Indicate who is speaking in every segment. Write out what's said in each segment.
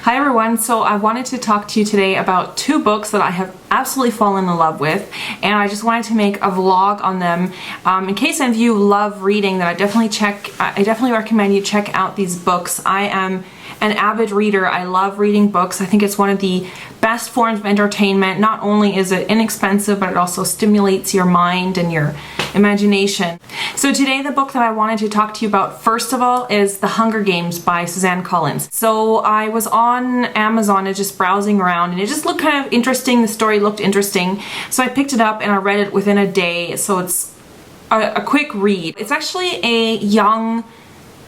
Speaker 1: Hi everyone, so I wanted to talk to you today about two books that I have absolutely fallen in love with, and I just wanted to make a vlog on them. In case any of you love reading, then I definitely recommend you check out these books. I am an avid reader. I love reading books. I think it's one of the best forms of entertainment. Not only is it inexpensive, but it also stimulates your mind and your imagination. So today the book that I wanted to talk to you about first of all is The Hunger Games by Suzanne Collins. So I was on Amazon and just browsing around, and it just looked kind of interesting. The story looked interesting, so I picked it up and I read it within a day. So it's a quick read. It's actually a young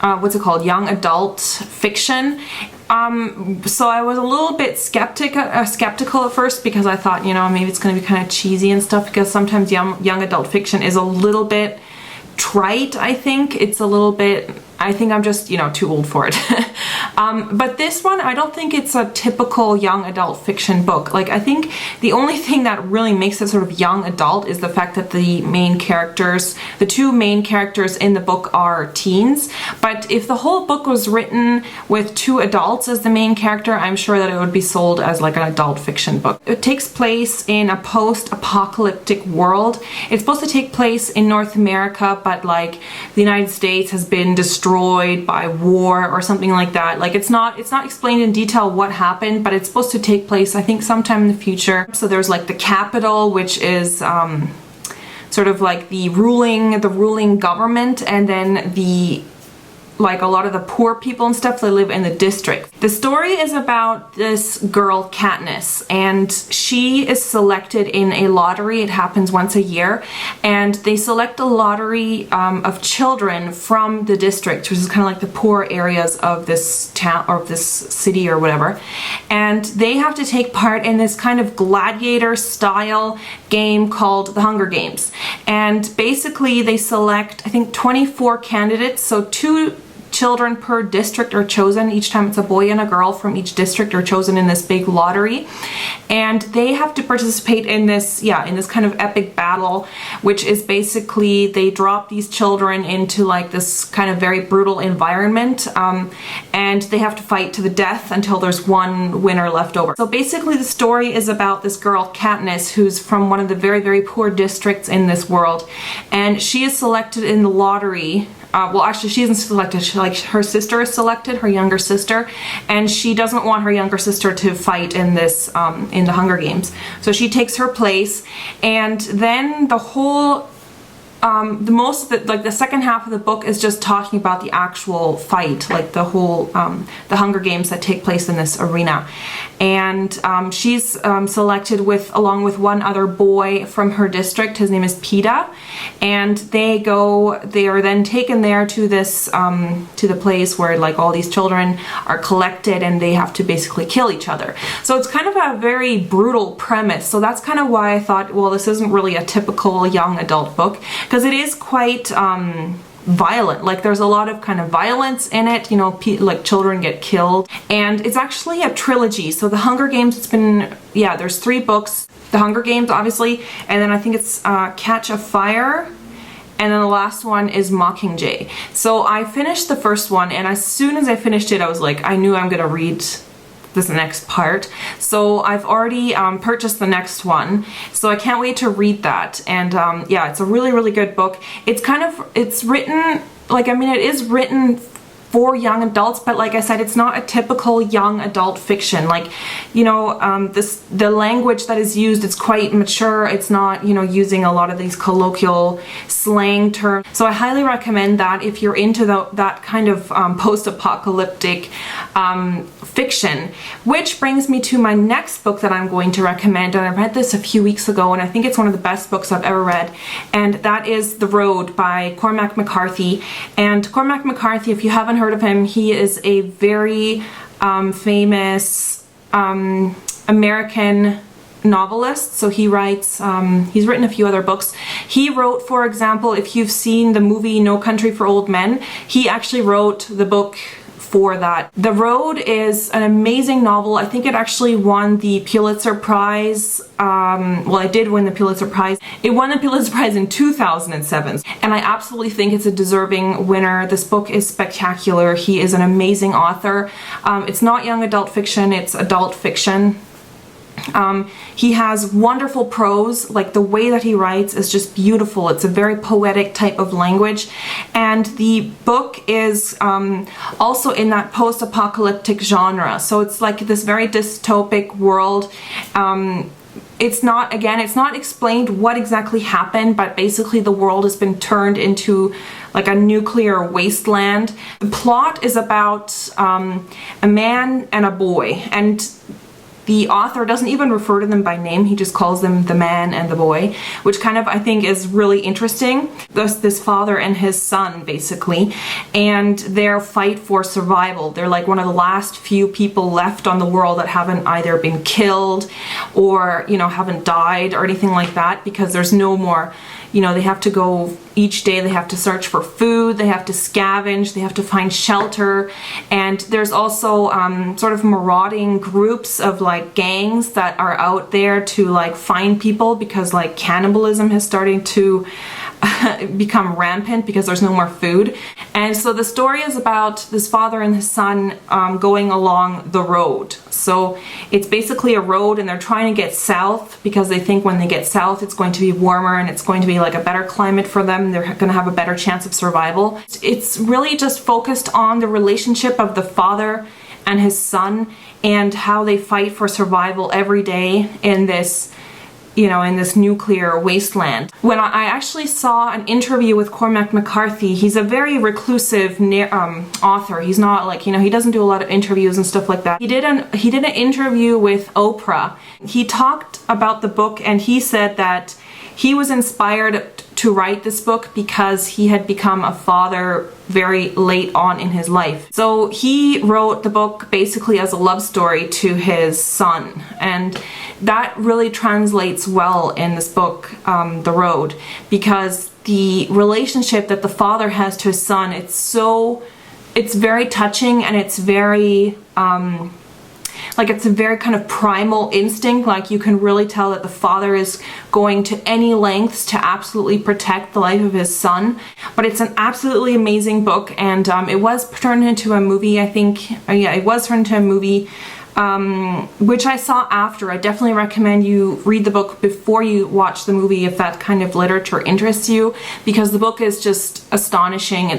Speaker 1: young adult fiction. So I was a little bit skeptical at first, because I thought, you know, maybe it's going to be kind of cheesy and stuff, because sometimes young adult fiction is a little bit trite. I think I'm just, you know, too old for it. But this one, I don't think it's a typical young adult fiction book. Like, I think the only thing that really makes it sort of young adult is the fact that the two main characters in the book are teens. But if the whole book was written with two adults as the main character, I'm sure that it would be sold as like an adult fiction book. It takes place in a post-apocalyptic world. It's supposed to take place in North America, but like the United States has been destroyed by war or something like that. Like, it's not explained in detail what happened, but it's supposed to take place, I think, sometime in the future. So there's like the capital, which is sort of like the ruling government, and then a lot of the poor people and stuff, they live in the district. The story is about this girl, Katniss, and she is selected in a lottery. It happens once a year, and they select a lottery of children from the district, which is kind of like the poor areas of this town or this city or whatever, and they have to take part in this kind of gladiator style game called The Hunger Games. And basically they select, I think, 24 candidates, so 2 children per district are chosen. Each time it's a boy and a girl from each district are chosen in this big lottery, and they have to participate in this kind of epic battle, which is basically they drop these children into like this kind of very brutal environment, and they have to fight to the death until there's one winner left over. So basically the story is about this girl, Katniss, who's from one of the very, very poor districts in this world, and she is selected in the lottery. Well, actually, she isn't selected. Her sister is selected, her younger sister, and she doesn't want her younger sister to fight in this in the Hunger Games. So she takes her place, and then the whole the second half of the book is just talking about the actual fight, like the whole the Hunger Games that take place in this arena. And she's selected along with one other boy from her district. His name is Peta, and they are then taken there to this to the place where like all these children are collected, and they have to basically kill each other. So it's kind of a very brutal premise. So that's kind of why I thought, well, this isn't really a typical young adult book, because it is quite violent. Like, there's a lot of kind of violence in it, you know, like children get killed, and it's actually a trilogy. So The Hunger Games, there's 3 books. The Hunger Games, obviously, and then I think it's Catch a Fire, and then the last one is Mockingjay. So I finished the first one, and as soon as I finished it, I was like, I knew I'm gonna read this next part. So I've already purchased the next one, so I can't wait to read that. And it's a really, really good book. It's written, like, I mean, it is written for young adults, but like I said, it's not a typical young adult fiction. Like, you know, the language that is used, it's quite mature. It's not, you know, using a lot of these colloquial slang terms. So I highly recommend that if you're into that kind of post-apocalyptic fiction. Which brings me to my next book that I'm going to recommend, and I read this a few weeks ago, and I think it's one of the best books I've ever read, and that is The Road by Cormac McCarthy. And Cormac McCarthy, if you haven't heard of him, he is a very famous American novelist. So he writes, he's written a few other books. He wrote, for example, if you've seen the movie No Country for Old Men, he actually wrote the book for that. The Road is an amazing novel. I think it actually won the Pulitzer Prize. Well, it did win the Pulitzer Prize. It won the Pulitzer Prize in 2007, and I absolutely think it's a deserving winner. This book is spectacular. He is an amazing author. It's not young adult fiction, it's adult fiction. He has wonderful prose, like the way that he writes is just beautiful. It's a very poetic type of language, and the book is also in that post-apocalyptic genre, so it's like this very dystopic world. It's not explained what exactly happened, but basically the world has been turned into like a nuclear wasteland. The plot is about a man and a boy, and the author doesn't even refer to them by name, he just calls them the man and the boy, which kind of I think is really interesting. This father and his son basically, and their fight for survival. They're like one of the last few people left on the world that haven't either been killed or, you know, haven't died or anything like that, because there's no more, you know, they have to go each day, they have to search for food, they have to scavenge, they have to find shelter, and there's also sort of marauding groups of like gangs that are out there to like find people, because like cannibalism is starting to become rampant because there's no more food. And so the story is about this father and his son going along the road. So it's basically a road, and they're trying to get south because they think when they get south it's going to be warmer and it's going to be like a better climate for them. They're going to have a better chance of survival. It's really just focused on the relationship of the father and his son and how they fight for survival every day in this, you know, in this nuclear wasteland. When I actually saw an interview with Cormac McCarthy, he's a very reclusive author. He's not like, you know, he doesn't do a lot of interviews and stuff like that. He did an interview with Oprah. He talked about the book, and he said that he was inspired to write this book because he had become a father very late on in his life. So he wrote the book basically as a love story to his son, and that really translates well in this book, The Road, because the relationship that the father has to his son, it's very touching, and it's very like it's a very kind of primal instinct. Like you can really tell that the father is going to any lengths to absolutely protect the life of his son. But it's an absolutely amazing book, and it was turned into a movie, I think. Yeah, it was turned into a movie, which I saw after. I definitely recommend you read the book before you watch the movie if that kind of literature interests you, because the book is just astonishing.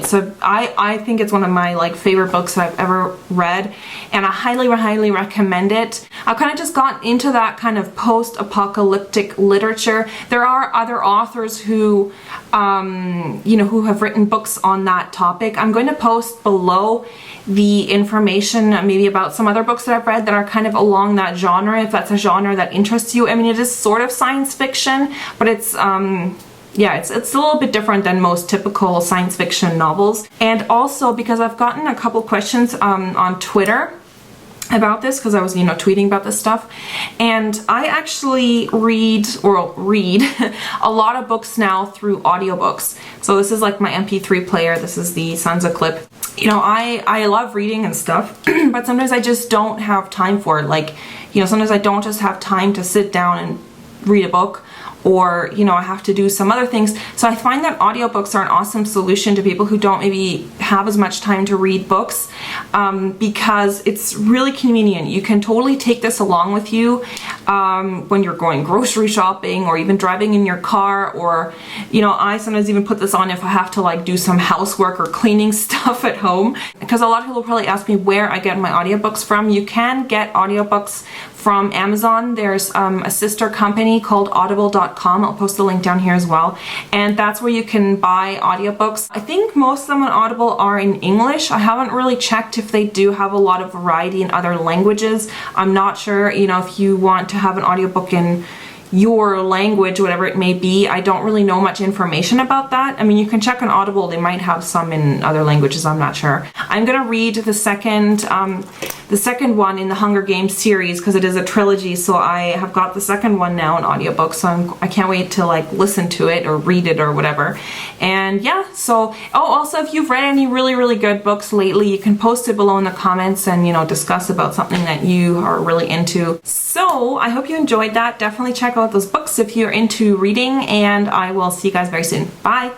Speaker 1: I think it's one of my like favorite books that I've ever read, and I highly recommend it. I've kind of just gotten into that kind of post-apocalyptic literature. There are other authors who you know, who have written books on that topic. I'm going to post below the information maybe about some other books that I've read that are kind of along that genre, if that's a genre that interests you. I mean, it is sort of science fiction, but it's yeah, it's a little bit different than most typical science fiction novels. And also because I've gotten a couple questions on Twitter about this, because I was, you know, tweeting about this stuff, and I actually read a lot of books now through audiobooks. So this is like my MP3 player. This is the Sansa clip. You know, I love reading and stuff, but sometimes I just don't have time for it. Like, you know, sometimes I don't just have time to sit down and read a book, or, you know, I have to do some other things. So I find that audiobooks are an awesome solution to people who don't maybe have as much time to read books, because it's really convenient. You can totally take this along with you when you're going grocery shopping, or even driving in your car, or, you know, I sometimes even put this on if I have to like do some housework or cleaning stuff at home, because a lot of people probably ask me where I get my audiobooks from. You can get audiobooks from Amazon. There's a sister company called Audible.com. I'll post the link down here as well, and that's where you can buy audiobooks. I think most of them on Audible are in English. I haven't really checked if they do have a lot of variety in other languages. I'm not sure, you know, if you want to have an audiobook in your language, whatever it may be. I don't really know much information about that. I mean, you can check on Audible. They might have some in other languages. I'm not sure. I'm gonna read the second the second one in the Hunger Games series, because it is a trilogy, so I have got the second one now in audiobook, so I can't wait to like listen to it or read it or whatever. And yeah, so, oh, also if you've read any really good books lately, you can post it below in the comments and, you know, discuss about something that you are really into. So I hope you enjoyed that. Definitely check out those books if you're into reading, and I will see you guys very soon. Bye!